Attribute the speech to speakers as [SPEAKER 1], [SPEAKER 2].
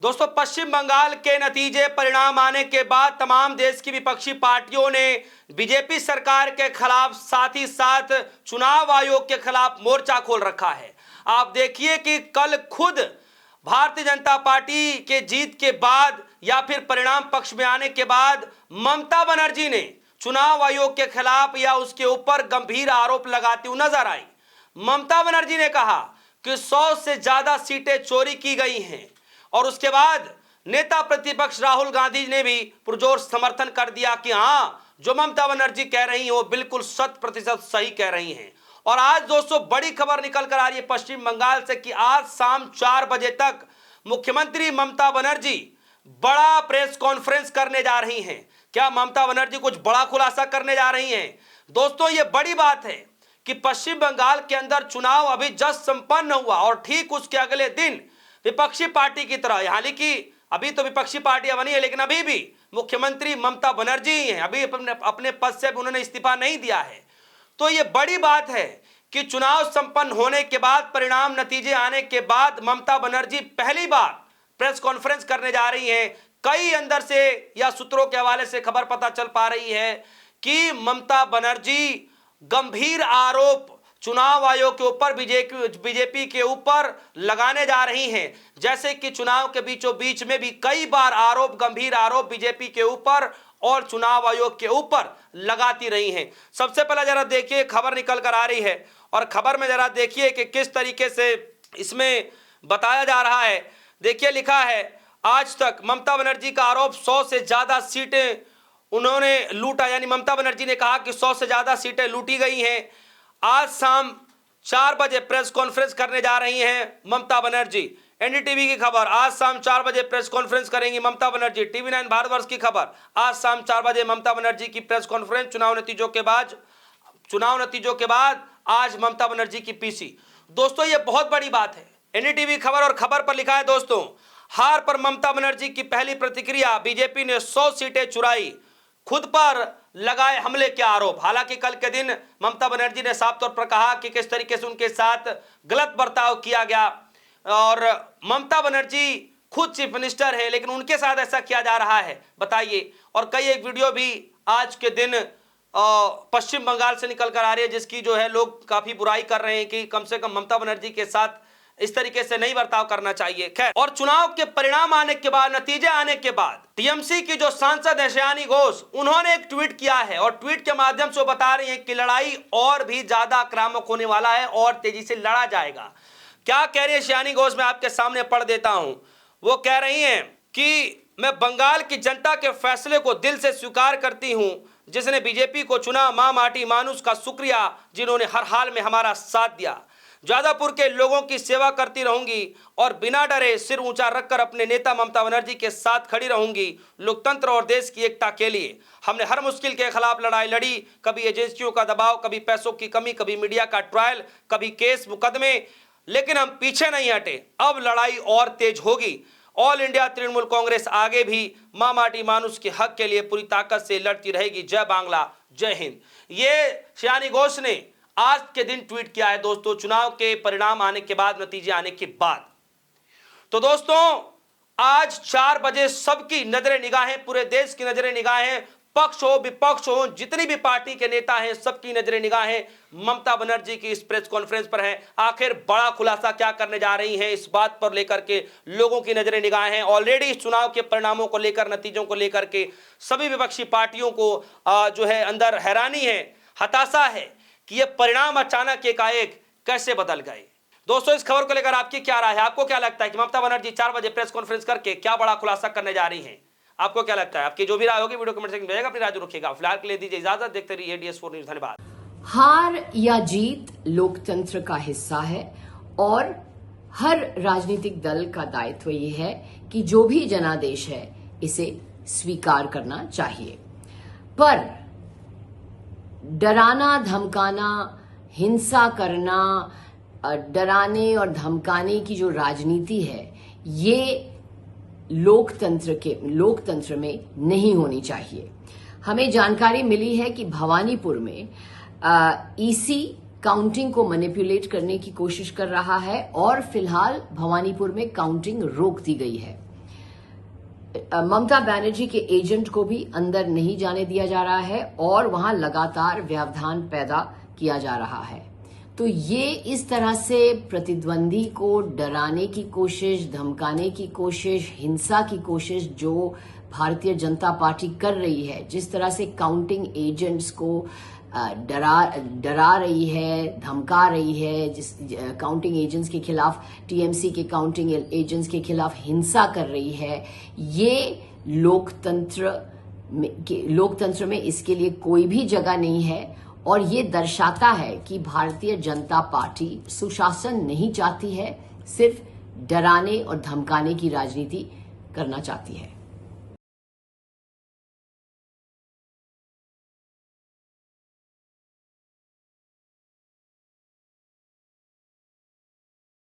[SPEAKER 1] दोस्तों, पश्चिम बंगाल के नतीजे परिणाम आने के बाद तमाम देश की विपक्षी पार्टियों ने बीजेपी सरकार के खिलाफ साथ ही साथ चुनाव आयोग के खिलाफ मोर्चा खोल रखा है। आप देखिए कि कल खुद भारतीय जनता पार्टी के जीत के बाद या फिर परिणाम पक्ष में आने के बाद ममता बनर्जी ने चुनाव आयोग के खिलाफ या उसके ऊपर गंभीर आरोप लगाती हुई नजर आई। ममता बनर्जी ने कहा कि 100 से ज्यादा सीटें चोरी की गई हैं और उसके बाद नेता प्रतिपक्ष राहुल गांधी ने भी पुरजोर समर्थन कर दिया कि हाँ, जो ममता बनर्जी कह रही हैं वो बिल्कुल 100% सही कह रही हैं। और आज दोस्तों बड़ी खबर निकल कर आ रही है पश्चिम बंगाल से कि आज शाम 4 बजे तक मुख्यमंत्री ममता बनर्जी बड़ा प्रेस कॉन्फ्रेंस करने जा रही हैं। क्या ममता बनर्जी कुछ बड़ा खुलासा करने जा रही हैं? दोस्तों, ये बड़ी बात है कि पश्चिम बंगाल के अंदर चुनाव अभी जस्ट संपन्न हुआ और ठीक उसके अगले दिन विपक्षी पार्टी की तरह, हालांकि अभी तो विपक्षी पार्टी बनी है लेकिन अभी भी मुख्यमंत्री ममता बनर्जी ही हैं, अभी अपने पद से भी उन्होंने इस्तीफा नहीं दिया है। तो ये बड़ी बात है कि चुनाव संपन्न होने के बाद, परिणाम नतीजे आने के बाद ममता बनर्जी पहली बार प्रेस कॉन्फ्रेंस करने जा रही हैं। कई अंदर से या सूत्रों के हवाले से खबर पता चल पा रही है कि ममता बनर्जी गंभीर आरोप चुनाव आयोग के ऊपर, बीजेपी के ऊपर लगाने जा रही हैं। जैसे कि चुनाव के बीचों बीच में भी कई बार गंभीर आरोप बीजेपी के ऊपर और चुनाव आयोग के ऊपर लगाती रही हैं। सबसे पहले जरा देखिए खबर निकल कर आ रही है और खबर में जरा देखिए कि किस तरीके से इसमें बताया जा रहा है। देखिए, लिखा है आज तक ममता बनर्जी का आरोप 100 से ज्यादा सीटें उन्होंने लूटा, यानी ममता बनर्जी ने कहा कि 100 से ज्यादा सीटें लूटी गई हैं। आज शाम 4 बजे प्रेस कॉन्फ्रेंस करने जा रही हैं ममता बनर्जी। एनडीटीवी की खबर, आज शाम 4 बजे प्रेस कॉन्फ्रेंस करेंगी ममता बनर्जी। टीवी9 भारतवर्ष की खबर, आज शाम 4 बजे ममता बनर्जी की प्रेस कॉन्फ्रेंस। चुनाव नतीजों के बाद आज ममता बनर्जी की पीसी। दोस्तों, ये बहुत बड़ी बात है। एनडीटीवी खबर और खबर पर लिखा है दोस्तों, हार पर ममता बनर्जी की पहली प्रतिक्रिया, बीजेपी ने 100 सीटें चुराई, खुद पर लगाए हमले के आरोप। हालांकि कल के दिन ममता बनर्जी ने साफ तौर पर कहा कि किस तरीके से उनके साथ गलत बर्ताव किया गया और ममता बनर्जी खुद चीफ मिनिस्टर है लेकिन उनके साथ ऐसा किया जा रहा है, बताइए। और कई एक वीडियो भी आज के दिन पश्चिम बंगाल से निकल कर आ रही है जिसकी जो है लोग काफी बुराई कर रहे हैं कि कम से कम ममता बनर्जी के साथ इस तरीके से नहीं बर्ताव करना चाहिए। खैर, और चुनाव के परिणाम आने के बाद, नतीजे आने के बाद टीएमसी की जो सांसद है शियानी घोष, उन्होंने एक ट्वीट किया है और ट्वीट के माध्यम से वो बता रही हैं कि लड़ाई और भी ज्यादा आक्रामक होने वाला है और तेजी से लड़ा जाएगा। क्या कह रही है शियानी घोष, मैं आपके सामने पढ़ देता हूं। वो कह रही हैं कि मैं बंगाल की जनता के फैसले को दिल से स्वीकार करती हूं, जिसने बीजेपी को चुना। मां माटी मानुष का शुक्रिया, जिन्होंने हर हाल में हमारा साथ दिया। जादवपुर के लोगों की सेवा करती रहूंगी और बिना डरे सिर ऊंचा रखकर अपने नेता ममता बनर्जी के साथ खड़ी रहूंगी। लोकतंत्र और देश की एकता के लिए हमने हर मुश्किल के खिलाफ लड़ाई लड़ी, कभी एजेंसियों का दबाव, कभी पैसों की कमी, कभी मीडिया का ट्रायल, कभी केस मुकदमे, लेकिन हम पीछे नहीं हटे। अब लड़ाई और तेज होगी। ऑल इंडिया तृणमूल कांग्रेस आगे भी मां माटी मानुष के हक के लिए पूरी ताकत से लड़ती रहेगी। जय बांग्ला, जय हिंद। ये शियानी घोष ने आज के दिन ट्वीट किया है दोस्तों, चुनाव के परिणाम आने के बाद, नतीजे आने के बाद। तो दोस्तों, आज 4 बजे सबकी नजरें निगाहें, पूरे देश की नजरें निगाहें, पक्ष हो विपक्ष हो, जितनी भी पार्टी के नेता हैं, सबकी नजरें निगाहें ममता बनर्जी की इस प्रेस कॉन्फ्रेंस पर है। आखिर बड़ा खुलासा क्या करने जा रही हैं, इस बात पर लेकर के लोगों की नजरें निगाहें हैं। ऑलरेडी इस चुनाव के परिणामों को लेकर, नतीजों को लेकर के सभी विपक्षी पार्टियों को जो है अंदर हैरानी है, हताशा है कि ये परिणाम अचानक एकाएक कैसे बदल गए। दोस्तों, इस खबर को लेकर आपकी क्या राय है? आपको क्या लगता है कि ममता बनर्जी 4 बजे प्रेस कॉन्फ्रेंस करके क्या बड़ा खुलासा करने जा रही हैं? आपको क्या लगता है? आपकी जो भी राय होगी वीडियो कमेंट सेक्शन में भेजेगा, अपनी राय रखिएगा। फिलहाल के लिए दीजिए इजाजत, देखते रहिए DS4 न्यूज। धन्यवाद।
[SPEAKER 2] हार या जीत लोकतंत्र का हिस्सा है और हर राजनीतिक दल का दायित्व ये है कि जो भी जनादेश है इसे स्वीकार करना चाहिए। पर डराना, धमकाना, हिंसा करना, डराने और धमकाने की जो राजनीति है, ये लोकतंत्र में नहीं होनी चाहिए। हमें जानकारी मिली है कि भवानीपुर में ईसी काउंटिंग को मैनिपुलेट करने की कोशिश कर रहा है और फिलहाल भवानीपुर में काउंटिंग रोक दी गई है। ममता बनर्जी के एजेंट को भी अंदर नहीं जाने दिया जा रहा है और वहां लगातार व्यवधान पैदा किया जा रहा है। तो ये इस तरह से प्रतिद्वंदी को डराने की कोशिश, धमकाने की कोशिश, हिंसा की कोशिश जो भारतीय जनता पार्टी कर रही है, जिस तरह से काउंटिंग एजेंट्स को डरा रही है, धमका रही है, जिस काउंटिंग एजेंट्स के खिलाफ, टीएमसी के काउंटिंग एजेंट्स के खिलाफ हिंसा कर रही है, ये लोकतंत्र में इसके लिए कोई भी जगह नहीं है। और ये दर्शाता है कि भारतीय जनता पार्टी सुशासन नहीं चाहती है, सिर्फ डराने और धमकाने की राजनीति करना चाहती है।